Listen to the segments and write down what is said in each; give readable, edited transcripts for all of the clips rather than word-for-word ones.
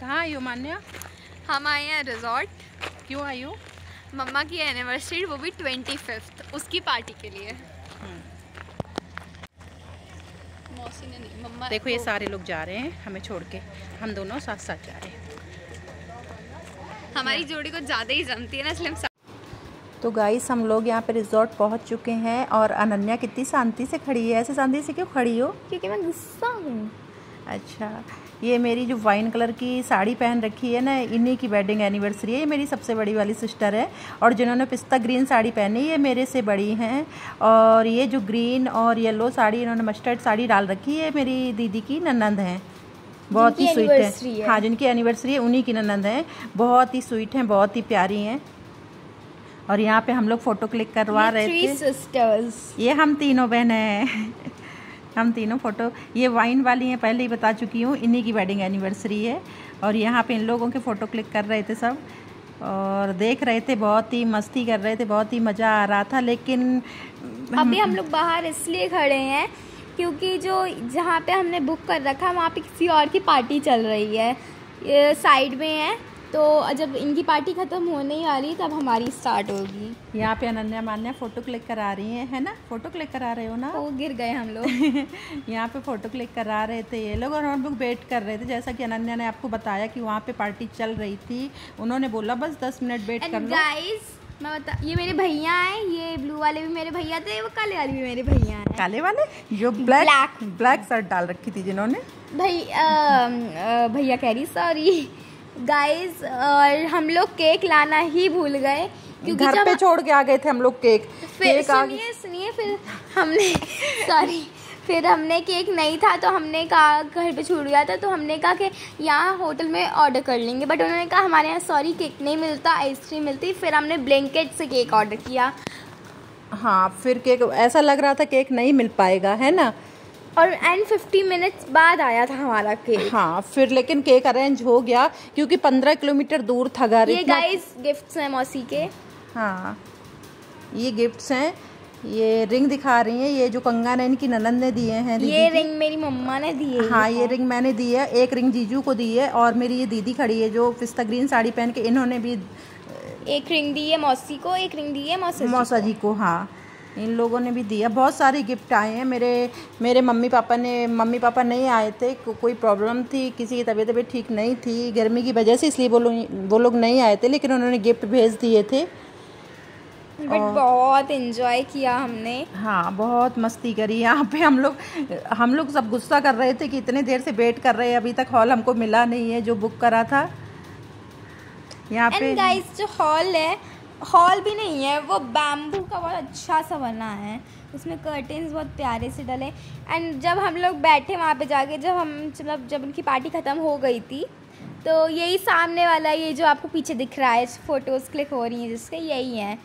कहाँ आई हो मान्या? हम आए हैं रिजॉर्ट। क्यों आई हो? मम्मा की एनिवर्सरी, वो भी 25th, उसकी पार्टी के लिए। मौसी ने नहीं, मम्मा। देखो ये सारे लोग जा रहे हैं हमें छोड़ के, हम दोनों साथ साथ जा रहे हैं। हमारी जोड़ी को ज़्यादा ही जमती है ना, इसलिए हम तो गाइस हम लोग यहाँ पे रिजॉर्ट पहुँच चुके हैं और अनन्या कितनी शांति से खड़ी है। ऐसे शांति से क्यों खड़ी हो? क्योंकि मैं गुस्सा हूँ। अच्छा, ये मेरी जो वाइन कलर की साड़ी पहन रखी है ना, इन्हीं की वेडिंग एनिवर्सरी है। ये मेरी सबसे बड़ी वाली सिस्टर है और जिन्होंने पिस्ता ग्रीन साड़ी पहनी ये मेरे से बड़ी हैं। और ये जो ग्रीन और येलो साड़ी, इन्होंने मस्टर्ड साड़ी डाल रखी है, मेरी दीदी की ननंद हैं। बहुत ही स्वीट है। हाँ, जिनकी एनिवर्सरी है उन्हीं की ननंद हैं। बहुत ही स्वीट हैं, बहुत ही प्यारी हैं। और यहाँ पे हम लोग फ़ोटो क्लिक करवा रहे थे। 3 सिस्टर्स, ये हम तीनों बहनें हैं। हम तीनों फ़ोटो, ये वाइन वाली हैं, पहले ही बता चुकी हूँ, इन्हीं की वेडिंग एनिवर्सरी है। और यहाँ पे इन लोगों के फ़ोटो क्लिक कर रहे थे सब और देख रहे थे, बहुत ही मस्ती कर रहे थे, बहुत ही मज़ा आ रहा था। लेकिन अभी हम लोग बाहर इसलिए खड़े हैं क्योंकि जो जहाँ पे हमने बुक कर रखा वहाँ पे किसी और की पार्टी चल रही है, ये साइड में है। तो जब इनकी पार्टी ख़त्म होने ही आ रही तब हमारी स्टार्ट होगी। यहाँ पे अनन्या मान्या फ़ोटो क्लिक करा रही हैं, है ना? फ़ोटो क्लिक करा रहे हो ना? वो गिर गए हम लोग। यहाँ पे फ़ोटो क्लिक करा रहे थे ये लोग और हम लोग वेट कर रहे थे। जैसा कि अनन्या ने आपको बताया कि वहाँ पे पार्टी चल रही थी, उन्होंने बोला बस 10 मिनट वेट कर लो। गाइस मैं बता, ये मेरे भैया हैं, ये ब्लू वाले भी मेरे भैया थे, वो काले वाले भी मेरे भैया हैं। काले वाले जो ब्लैक शर्ट डाल रखी थी जिन्होंने, भैया कह रही, सॉरी गाइस। और हम लोग केक लाना ही भूल गए क्योंकि घर पे छोड़ के आ गए थे हम लोग केक। फिर सुनिए फिर हमने सॉरी फिर हमने केक नहीं था तो हमने कहा, घर पे छूट गया था तो हमने कहा कि यहाँ होटल में ऑर्डर कर लेंगे, बट उन्होंने कहा हमारे यहाँ सॉरी केक नहीं मिलता, आइसक्रीम मिलती। फिर हमने ब्लैंकेट से केक ऑर्डर किया। हाँ, फिर केक ऐसा लग रहा था केक नहीं मिल पाएगा, है ना? और 50 मिनट्स बाद आया था हमारा केक। हाँ, फिर लेकिन केक अरेंज हो गया क्योंकि 15 किलोमीटर दूर था घर। ये गाइस गिफ्ट्स हैं मौसी के। हाँ, ये गिफ्ट्स हैं। ये रिंग दिखा रही हैं, ये जो कंगन है इनकी ननंद ने दिए हैं। ये रिंग मेरी मम्मा ने दी है। हाँ, ये रिंग मैंने दी है, एक रिंग जीजू को दी है और मेरी ये दीदी खड़ी है जो पिस्ता ग्रीन साड़ी पहन के, इन्होंने भी एक रिंग दी है मौसी को, एक रिंग दी है मौसा जी को। हाँ, इन लोगों ने भी दिया। बहुत सारे गिफ्ट आए हैं। मेरे मम्मी पापा नहीं आए थे, कोई प्रॉब्लम थी, किसी की तबीयत ठीक नहीं थी गर्मी की वजह से, इसलिए वो लोग नहीं आए थे, लेकिन उन्होंने गिफ्ट भेज दिए थे। बट बहुत एंजॉय किया हमने। हाँ, बहुत मस्ती करी। यहाँ पे हम लोग सब गुस्सा कर रहे थे कि इतने देर से वेट कर रहे हैं, अभी तक हॉल हमको मिला नहीं है जो बुक करा था। यहाँ पे गाइस जो हॉल भी नहीं है, वो बैम्बू का बहुत अच्छा सा बना है, उसमें कर्टेन्स बहुत प्यारे से डले। एंड जब हम लोग बैठे वहाँ पे जाके, जब उनकी पार्टी ख़त्म हो गई थी, तो यही सामने वाला, ये जो आपको पीछे दिख रहा है, फ़ोटोज़ क्लिक हो रही हैं जिसके, यही हैं।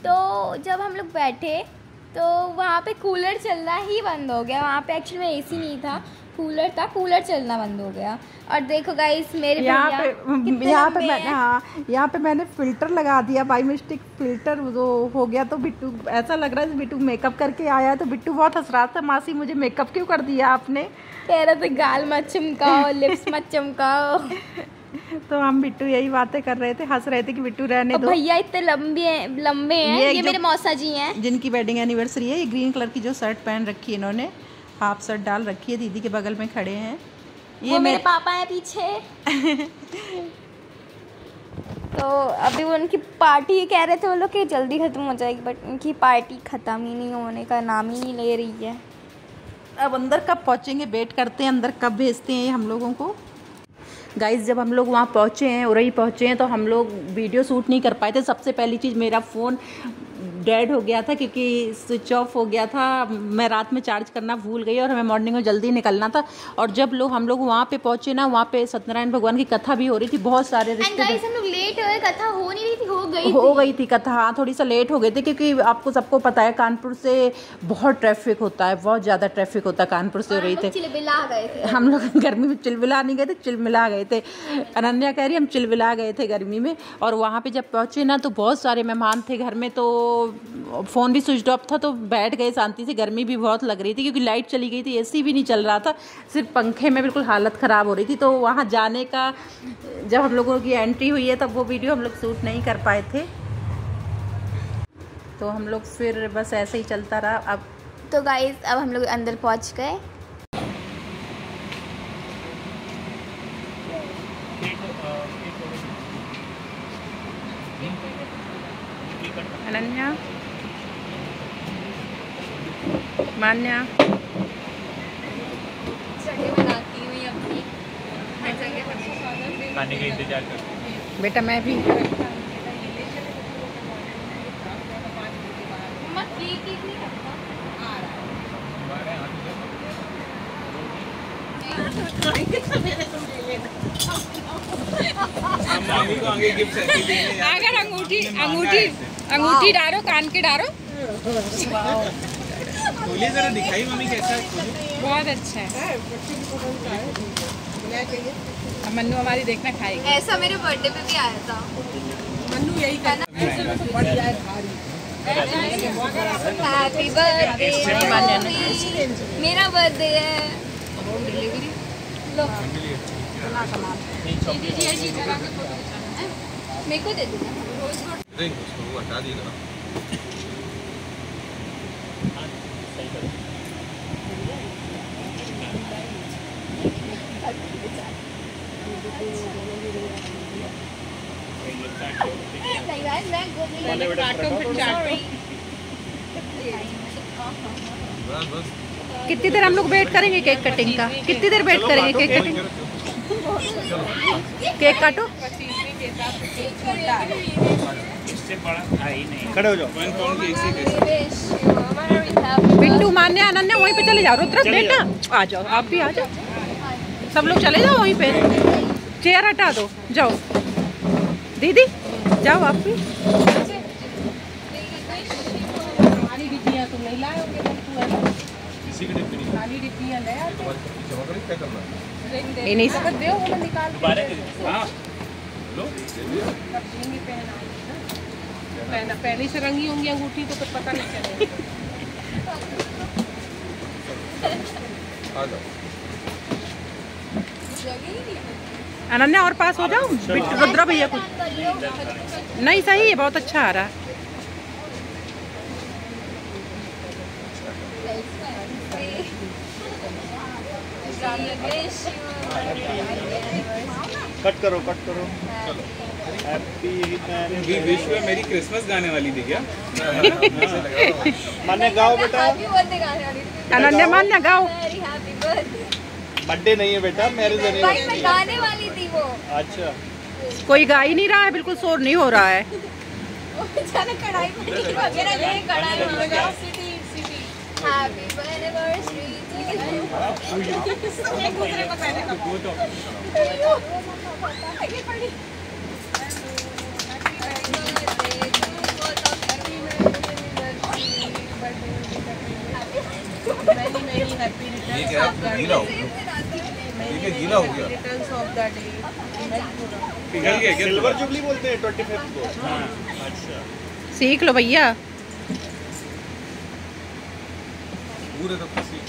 तो जब हम लोग बैठे तो वहाँ पे कूलर चलना ही बंद हो गया। वहाँ पे एक्चुअली में एसी नहीं था, कूलर था, कूलर चलना बंद हो गया। और देखो गाइस मेरे यहाँ पे मैंने फिल्टर लगा दिया, बाई मिस्टेक फिल्टर जो हो गया, तो बिट्टू ऐसा लग रहा है बिट्टू मेकअप करके आया, तो बिट्टू बहुत हंस रहा था, मासी मुझे मेकअप क्यों कर दिया आपने? कह रहे थे गाल मत चमकाओ, लिप्स मत चमकाओ। तो हम बिट्टू यही बातें कर रहे थे, हंस रहे थे कि बिट्टू रहने दो। भैया इतने लंबे हैं, ये मेरे मौसा जी हैं जिनकी वेडिंग एनिवर्सरी है। ये ग्रीन कलर की जो शर्ट पहन रखी है इन्होंने, हाफ शर्ट डाल रखी है, दीदी के बगल में खड़े हैं। ये मेरे पापा हैं पीछे। तो अभी वो उनकी पार्टी कह रहे थे वो लोग कि जल्दी ख़त्म हो जाएगी, बट उनकी पार्टी ख़त्म ही नहीं होने का नाम ही नहीं ले रही है। अब अंदर कब पहुँचेंगे, वेट करते हैं अंदर कब भेजते हैं हम लोगों को। गाइस जब हम लोग वहाँ पहुँचे हैं, उरई पहुँचे हैं, तो हम लोग वीडियो शूट नहीं कर पाए थे। सबसे पहली चीज़, मेरा फ़ोन डेड हो गया था क्योंकि स्विच ऑफ हो गया था। मैं रात में चार्ज करना भूल गई और हमें मॉर्निंग में जल्दी निकलना था। और जब हम लोग वहाँ पे पहुँचे ना, वहाँ पे सत्यनारायण भगवान की कथा भी हो रही थी। बहुत सारे रिश्तेदार, हम लोग लेट हो गए, कथा हो नहीं रही थी, हो गई थी कथा। हाँ, थोड़ी सा लेट हो गए थे क्योंकि आपको सबको पता है कानपुर से बहुत ट्रैफिक होता है, बहुत ज़्यादा ट्रैफिक होता है कानपुर से। हो रही थे, चिलबिला गए थे हम लोग। गर्मी में चिलबिला नहीं गए थे, चिलमिला गए थे। अनन्या कह रही हम चिलबिला गए थे गर्मी में। और वहाँ पे जब पहुँचे ना, तो बहुत सारे मेहमान थे घर में, तो फ़ोन भी स्विच ऑफ था, तो बैठ गए शांति से। गर्मी भी बहुत लग रही थी क्योंकि लाइट चली गई थी, एसी भी नहीं चल रहा था, सिर्फ पंखे में बिल्कुल हालत ख़राब हो रही थी। तो वहाँ जाने का जब हम लोगों की एंट्री हुई है तब वो वीडियो हम लोग शूट नहीं कर पाए थे, तो हम लोग फिर बस ऐसे ही चलता रहा। अब तो गाइस अब हम लोग अंदर पहुँच गए। अनन्या, मान्या, बनाती हुई अपनी खाने का इंतजार करते। बेटा मैं भी। अगर अंगूठी डालो, कान के डालो। खोलिए जरा, दिखाई मम्मी कैसा है। बहुत अच्छा है। अब मन्नू हमारी देखना खाएगी। ऐसा मेरे बर्थडे पे भी आया था। मन्नू यही करना। हैप्पी बर्थडे, मेरा बर्थडे है। लो मेरे को दे देना। हटा दीजिए। कितनी देर हम लोग वेट करेंगे केक कटिंग का? कितनी देर वेट करेंगे केक कटिंग? केक काटो। खड़े हो जाओ। बिट्टू, मान्या, अनन्या वहीं पे चले जाओ। रुद्र बेटा आ जाओ, आप भी आ जाओ। सब लोग चले जाओ वहीं पे, चेयर हटा दो, जाओ। दीदी जाओ आप भी। इन्हीं से पहले से रंगी होंगी अंगूठी तो कुछ पता नहीं चलेगा। अनन्या और पास हो जाओ। रुद्रा भैया कुछ नहीं, सही है, बहुत अच्छा आ रहा है। कट करो, कट करो। चलो। हैप्पी विश में मेरी क्रिसमस गाने वाली थी क्या? मान्या गाओ बेटा। अनन्या, मान्या गाओ। बर्थडे नहीं है बेटा, मैरिज नहीं भाई मैं गाने वाली थी वो। अच्छा, कोई गा ही नहीं रहा है, बिल्कुल शोर नहीं हो रहा है। कढ़ाई वगैरह ये कढ़ाई हैप्पी एनिवर्सरी ये क्या गीला हो गया? ये गीला हो गया? पिघल गया क्या? सिल्वर जुबली बोलते हैं 25 को। हाँ, अच्छा। सीख लो भैया। पूरे तब तक सीख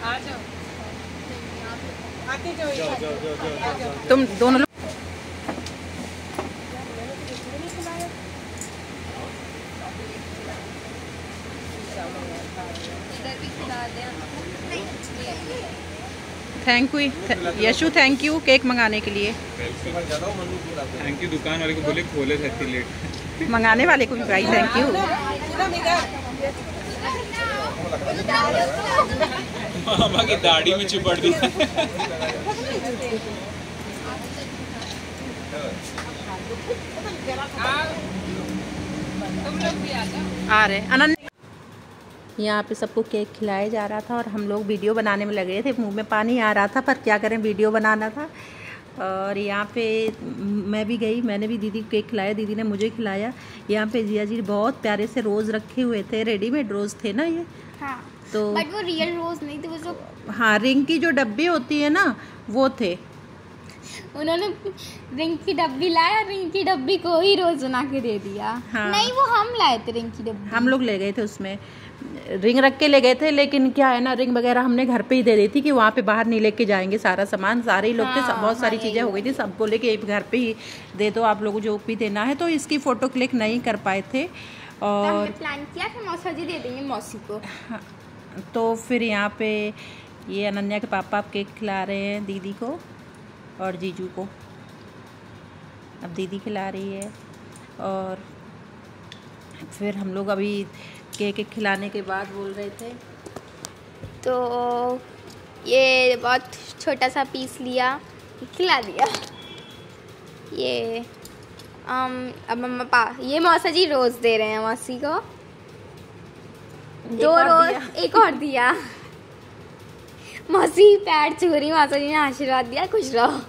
आ जाओ, आते जाओ। तुम दोनों लोग thank you Yashu, thank you cake मंगाने के लिए। थैंक यू दुकान वाले को, बोले खोले थे लेट। मंगाने वाले को भी भाई थैंक यू। मामा की दाढ़ी में चिपट दी। आ रहे अनन्या। यहाँ पे सबको केक खिलाया जा रहा था और हम लोग वीडियो बनाने में लगे थे। मुंह में पानी आ रहा था पर क्या करें, वीडियो बनाना था। और यहाँ पे मैं भी गई, मैंने भी दीदी को केक खिलाया, दीदी ने मुझे खिलाया। यहाँ पे जिया जी बहुत प्यारे से रोज़ रखे हुए थे, रेडीमेड रोज़ थे ना ये। हाँ, तो बट वो रियल रोज़ नहीं थे, वो जो हाँ रिंग की जो डब्बी होती है ना वो थे। उन्होंने रिंग की डब्बी लाया और रिंग की डब्बी को ही रोज बना के दे दिया। हाँ। नहीं, वो हम लाए थे रिंग की डब्बी। हम लोग ले गए थे, उसमें रिंग रख के ले गए थे, लेकिन क्या है ना, रिंग वगैरह हमने घर पे ही दे दी थी कि वहाँ पे बाहर नहीं लेके जाएंगे सारा सामान। सारे ही लोग थे, बहुत सारी चीज़ें हो गई थी, सबको लेके घर पे ही दे दो आप लोगों जो भी देना है। तो इसकी फ़ोटो क्लिक नहीं कर पाए थे और प्लान किया कि मौसा जी दे देंगे मौसी को। तो फिर यहाँ पे ये अनन्या के पापा केक खिला रहे हैं दीदी को और जीजू को। अब दीदी खिला रही है और फिर हम लोग अभी केक खिलाने के बाद बोल रहे थे। तो ये बहुत छोटा सा पीस लिया, खिला दिया। ये अब मम्मा ये मौसा जी रोज दे रहे हैं मौसी को, 2 रोज, एक और दिया। मौसी पैर छू रही, मौसा जी ने आशीर्वाद दिया, खुश रहो।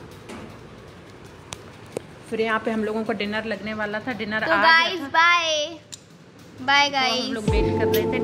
फिर यहाँ पे हम लोगों को डिनर लगने वाला था, डिनर तो गाइस बाय बाय गाइस, हम लोग वेट कर रहे थे